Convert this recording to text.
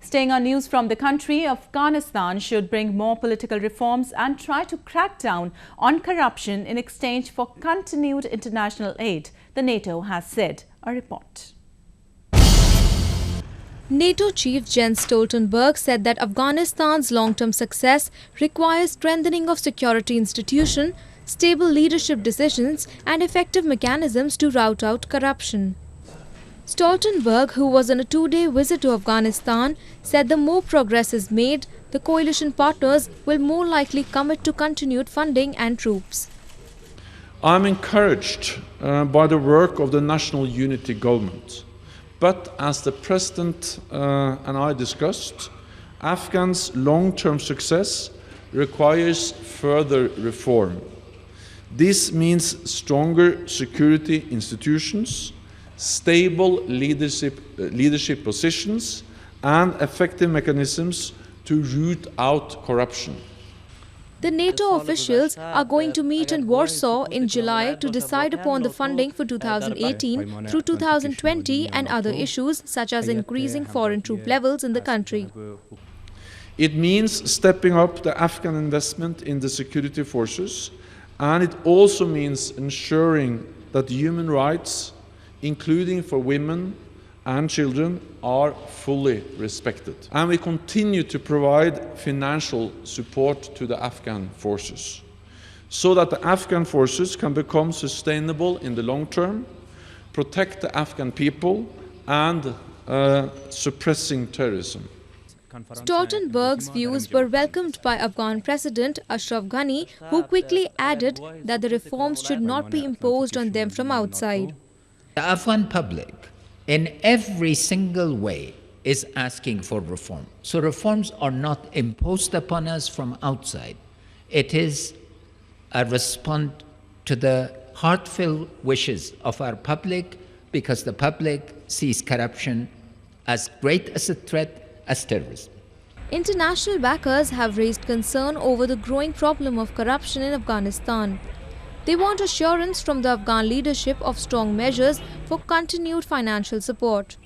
Staying on news from the country, Afghanistan should bring more political reforms and try to crack down on corruption in exchange for continued international aid, the NATO has said. A report. NATO Chief Jens Stoltenberg said that Afghanistan's long-term success requires strengthening of security institutions, stable leadership decisions and effective mechanisms to root out corruption. Stoltenberg, who was on a two-day visit to Afghanistan, said the more progress is made, the coalition partners will more likely commit to continued funding and troops. I am encouraged by the work of the National Unity Government. But as the President and I discussed, Afghan's long-term success requires further reform. This means stronger security institutions, stable leadership positions and effective mechanisms to root out corruption. The NATO officials are going to meet in Warsaw in July to decide upon the funding for 2018 through 2020 and other issues such as increasing foreign troop levels in the country. It means stepping up the Afghan investment in the security forces, and it also means ensuring that human rights, including for women and children, are fully respected. And we continue to provide financial support to the Afghan forces so that the Afghan forces can become sustainable in the long term, protect the Afghan people and suppressing terrorism. Stoltenberg's views were welcomed by Afghan President Ashraf Ghani, who quickly added that the reforms should not be imposed on them from outside. The Afghan public, in every single way, is asking for reform. So reforms are not imposed upon us from outside. It is a response to the heartfelt wishes of our public, because the public sees corruption as great as a threat as terrorism. International backers have raised concern over the growing problem of corruption in Afghanistan. They want assurance from the Afghan leadership of strong measures for continued financial support.